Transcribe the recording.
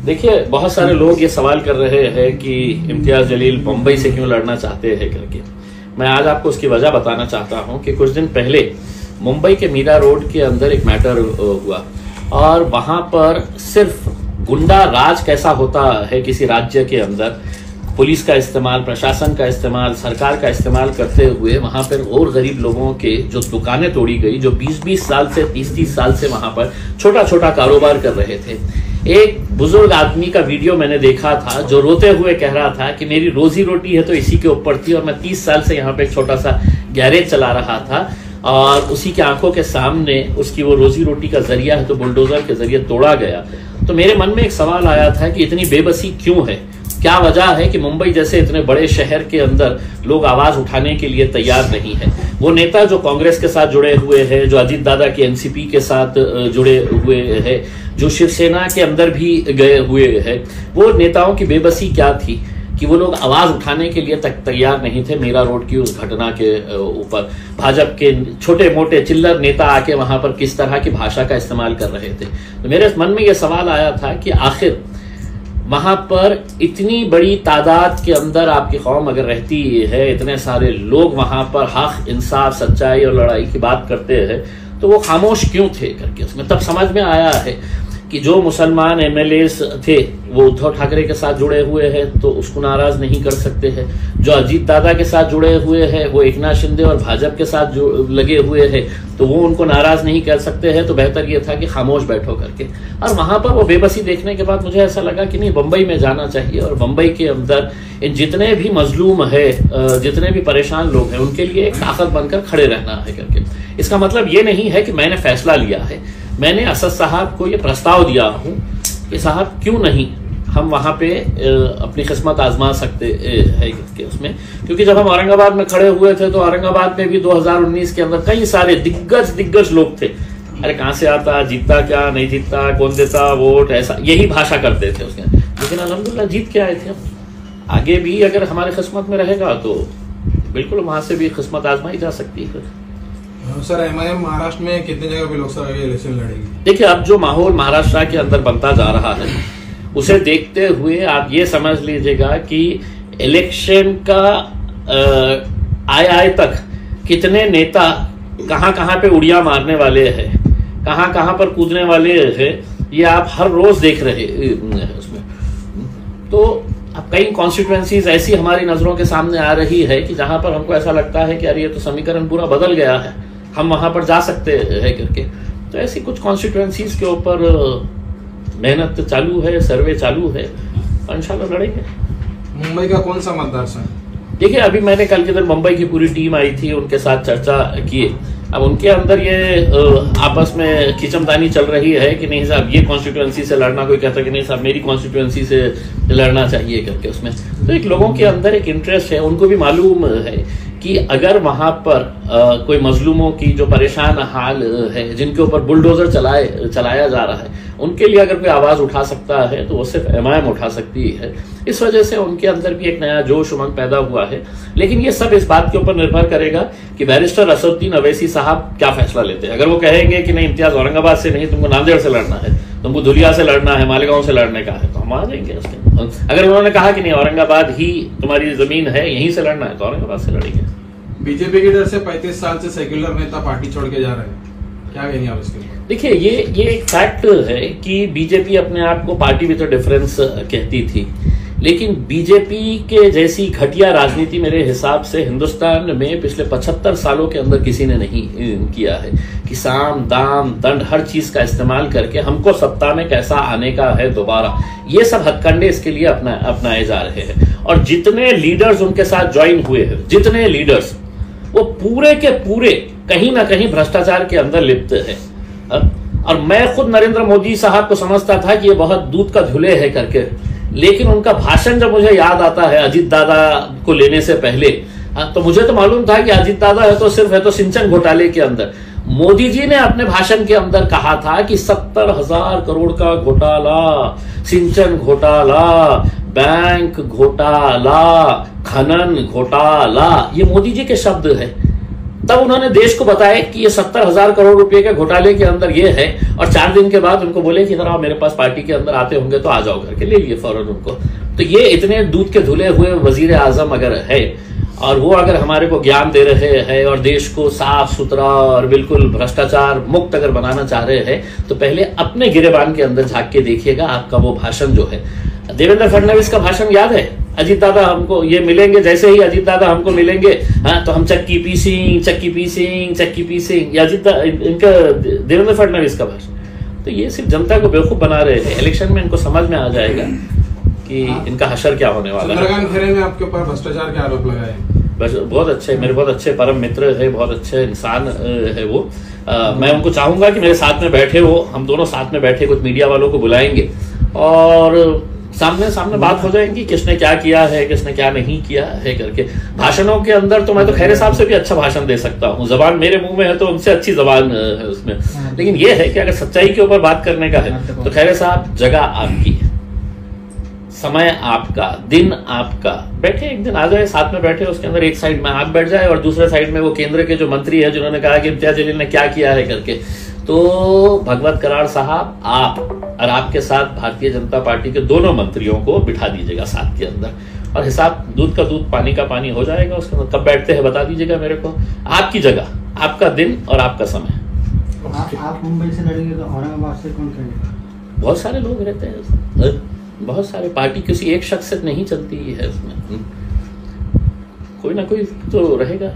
देखिए, बहुत सारे लोग ये सवाल कर रहे हैं कि इम्तियाज जलील मुंबई से क्यों लड़ना चाहते हैं करके। मैं आज आपको उसकी वजह बताना चाहता हूं कि कुछ दिन पहले मुंबई के मीरा रोड के अंदर एक मैटर हुआ और वहां पर सिर्फ गुंडा राज कैसा होता है किसी राज्य के अंदर, पुलिस का इस्तेमाल, प्रशासन का इस्तेमाल, सरकार का इस्तेमाल करते हुए वहां पर और गरीब लोगों के जो दुकानें तोड़ी गई, जो 20-20 साल से 30-30 साल से वहां पर छोटा छोटा कारोबार कर रहे थे। एक बुजुर्ग आदमी का वीडियो मैंने देखा था जो रोते हुए कह रहा था कि मेरी रोजी रोटी है तो इसी के ऊपर थी और मैं 30 साल से यहाँ पे एक छोटा सा गैरेज चला रहा था और उसी के आंखों के सामने उसकी वो रोजी रोटी का जरिया है तो बुलडोजर के जरिए तोड़ा गया। तो मेरे मन में एक सवाल आया था कि इतनी बेबसी क्यों है, क्या वजह है कि मुंबई जैसे इतने बड़े शहर के अंदर लोग आवाज उठाने के लिए तैयार नहीं है। वो नेता जो कांग्रेस के साथ जुड़े हुए हैं, जो अजीत दादा के एनसीपी के साथ जुड़े हुए हैं, जो शिवसेना के अंदर भी गए हुए हैं, वो नेताओं की बेबसी क्या थी कि वो लोग आवाज उठाने के लिए तक तैयार नहीं थे मीरा रोड की उस घटना के ऊपर। भाजपा के छोटे मोटे चिल्लर नेता आके वहां पर किस तरह की भाषा का इस्तेमाल कर रहे थे। तो मेरे मन में यह सवाल आया था कि आखिर वहां पर इतनी बड़ी तादाद के अंदर आपकी कौम अगर रहती है, इतने सारे लोग वहां पर हक, इंसाफ, सच्चाई और लड़ाई की बात करते हैं, तो वो खामोश क्यों थे करके उसमें तब समझ में आया है कि जो मुसलमान एमएलएस थे वो उद्धव ठाकरे के साथ जुड़े हुए हैं तो उसको नाराज नहीं कर सकते हैं, जो अजीत दादा के साथ जुड़े हुए हैं वो एकनाथ शिंदे और भाजपा के साथ लगे हुए हैं तो वो उनको नाराज नहीं कर सकते हैं। तो बेहतर ये था कि खामोश बैठो करके। और वहां पर वो बेबसी देखने के बाद मुझे ऐसा लगा कि नहीं, मुंबई में जाना चाहिए और मुंबई के अंदर इन जितने भी मजलूम है, जितने भी परेशान लोग हैं, उनके लिए एक ताकत बनकर खड़े रहना है करके। इसका मतलब ये नहीं है कि मैंने फैसला लिया है, मैंने असद साहब को ये प्रस्ताव दिया हूं कि साहब क्यों नहीं हम वहां पे अपनी किस्मत आजमा सकते हैं उसमें। क्योंकि जब हम औरंगाबाद में खड़े हुए थे तो औरंगाबाद में भी 2019 के अंदर कई सारे दिग्गज लोग थे। अरे कहां से आता, जीतता क्या, नहीं जीतता, कौन देता वोट, ऐसा यही भाषा करते थे उसके। लेकिन अल्हम्दुलिल्लाह जीत के आए थे। आगे भी अगर हमारी किस्मत में रहेगा तो बिल्कुल वहां से भी किस्मत आजमाई जा सकती है। सर, एमआईएम महाराष्ट्र में कितने जगह पे लोकसभा के इलेक्शन लड़ेगी? देखिए, अब जो माहौल महाराष्ट्र के अंदर बनता जा रहा है उसे देखते हुए आप ये समझ लीजिएगा कि इलेक्शन का आए तक कितने नेता कहां पे उड़िया मारने वाले हैं, कहां पर कूदने वाले हैं, ये आप हर रोज देख रहे हैं उसमें। तो अब कई कॉन्स्टिट्यूएंसीज ऐसी हमारी नजरों के सामने आ रही है कि जहां पर हमको ऐसा लगता है कि अरे ये तो समीकरण पूरा बदल गया है, हम वहां पर जा सकते हैं करके। तो ऐसी कुछ कॉन्स्टिट्यूएंसीज के ऊपर मेहनत चालू है, सर्वे चालू है और इंशाल्लाह लड़ेंगे। मुंबई का कौन सा मतदार संघ? देखिए, अभी मैंने कल के दिन मुंबई की पूरी टीम आई थी, उनके साथ चर्चा की। अब उनके अंदर ये आपस में खींचमतानी चल रही है कि नहीं साहब ये कॉन्स्टिट्यूएंसी से लड़ना, कोई कहता कि नहीं साहब मेरी कॉन्स्टिट्यूएंसी से लड़ना चाहिए करके उसमें। तो एक लोगों के अंदर एक इंटरेस्ट है, उनको भी मालूम है कि अगर वहां पर कोई मजलूमों की जो परेशान हाल है, जिनके ऊपर बुलडोजर चलाया जा रहा है, उनके लिए अगर कोई आवाज उठा सकता है तो वो सिर्फ एमआईएम उठा सकती है। इस वजह से उनके अंदर भी एक नया जोश उमंग पैदा हुआ है। लेकिन ये सब इस बात के ऊपर निर्भर करेगा कि बैरिस्टर असदुद्दीन अवैसी साहब क्या फैसला लेते हैं। अगर वो कहेंगे कि नहीं इम्तियाज औरंगाबाद से नहीं, तुमको नांदेड़ से लड़ना है, तुमको धुलिया से लड़ना है, मालेगांव से लड़ने का है, तो हम आ जाएंगे उसके। अगर उन्होंने कहा कि नहीं औरंगाबाद ही तुम्हारी जमीन है, यहीं से लड़ना है, तो औरंगाबाद से लड़ेंगे। बीजेपी के डर से 35 साल से सेक्युलर नेता पार्टी छोड़ के जा रहे हैं, क्या कहेंगे आप इसके? देखिए, ये एक फैक्ट है कि बीजेपी अपने आप को पार्टी विद डिफरेंस कहती थी, लेकिन बीजेपी के जैसी घटिया राजनीति मेरे हिसाब से हिंदुस्तान में पिछले 75 सालों के अंदर किसी ने नहीं किया है कि साम दाम दंड हर चीज का इस्तेमाल करके हमको सत्ता में कैसा आने का है दोबारा, ये सब हथकंडे इसके लिए अपनाए जा रहे हैं। और जितने लीडर्स उनके साथ ज्वाइन हुए हैं, जितने लीडर्स, वो पूरे के पूरे कहीं ना कहीं भ्रष्टाचार के अंदर लिप्त है। और मैं खुद नरेंद्र मोदी साहब को समझता था कि ये बहुत दूध का झूले है करके, लेकिन उनका भाषण जब मुझे याद आता है अजीत दादा को लेने से पहले, तो मुझे तो मालूम था कि अजीत दादा है तो सिंचन घोटाले के अंदर। मोदी जी ने अपने भाषण के अंदर कहा था कि 70,000 करोड़ का घोटाला, सिंचन घोटाला, बैंक घोटाला, खनन घोटाला, ये मोदी जी के शब्द है। तब उन्होंने देश को बताया कि ये 70,000 करोड़ रुपए के घोटाले के अंदर ये है, और 4 दिन के बाद उनको बोले कि इधर आओ, मेरे पास पार्टी के अंदर आते होंगे तो आ जाओ करके, ले लिए फौरन उनको। तो ये इतने दूध के धुले हुए वजीर आजम अगर है, और वो अगर हमारे को ज्ञान दे रहे हैं और देश को साफ सुथरा और बिल्कुल भ्रष्टाचार मुक्त अगर बनाना चाह रहे हैं, तो पहले अपने गिरेबान के अंदर झांक के देखिएगा। आपका वो भाषण जो है, देवेंद्र फडणवीस का भाषण याद है? अजीत दादा हमको ये मिलेंगे, जैसे ही अजीत दादा हमको मिलेंगे, हाँ तो हम चक्की पीसिंग चक्की पीसिंग चक्की पीसिंग, इनका देवेंद्र फडणवीस का भाषण। तो ये सिर्फ जनता को बेवकूफ बना रहे हैं। इलेक्शन में इनको समझ में आ जाएगा कि इनका हशर क्या होने वाला है। चंद्रकांत खैरे ने आपके ऊपर भ्रष्टाचार के आरोप लगाए। बस बहुत अच्छे, मेरे बहुत अच्छे परम मित्र है, बहुत अच्छे इंसान है वो। मैं उनको चाहूंगा कि मेरे साथ में बैठे हो, हम दोनों साथ में बैठे, कुछ मीडिया वालों को बुलाएंगे और सामने सामने बात हो जाएगी, किसने क्या किया है, किसने क्या नहीं किया है करके। भाषणों के अंदर तो मैं तो खैरे साहब से भी अच्छा भाषण दे सकता हूँ, जबान मेरे मुंह में है तो उनसे अच्छी जबान है उसमें। लेकिन ये है कि अगर सच्चाई के ऊपर बात करने का है तो खैरे साहब, जगह आपकी, समय आपका, दिन आपका, बैठे एक दिन आ जाए, साथ में बैठे, उसके अंदर एक साइड में आप बैठ जाए और दूसरे साइड में वो केंद्र के जो मंत्री है जिन्होंने कहा कि इम्तियाज जलील ने क्या किया है करके। तो भगवत कराड़ साहब, आप और आपके साथ भारतीय जनता पार्टी के दोनों मंत्रियों को बिठा दीजिएगा साथ के अंदर, और हिसाब दूध का दूध पानी का पानी हो जाएगा उसके अंदर। कब बैठते हैं बता दीजिएगा मेरे को, आपकी जगह, आपका दिन और आपका समय। आप मुंबई से लड़ेंगे तो औरंगाबाद से कौन करेगा? बहुत सारे लोग रहते हैं, बहुत सारे, पार्टी किसी एक शख्स से नहीं चलती है उसमें, कोई ना कोई तो रहेगा।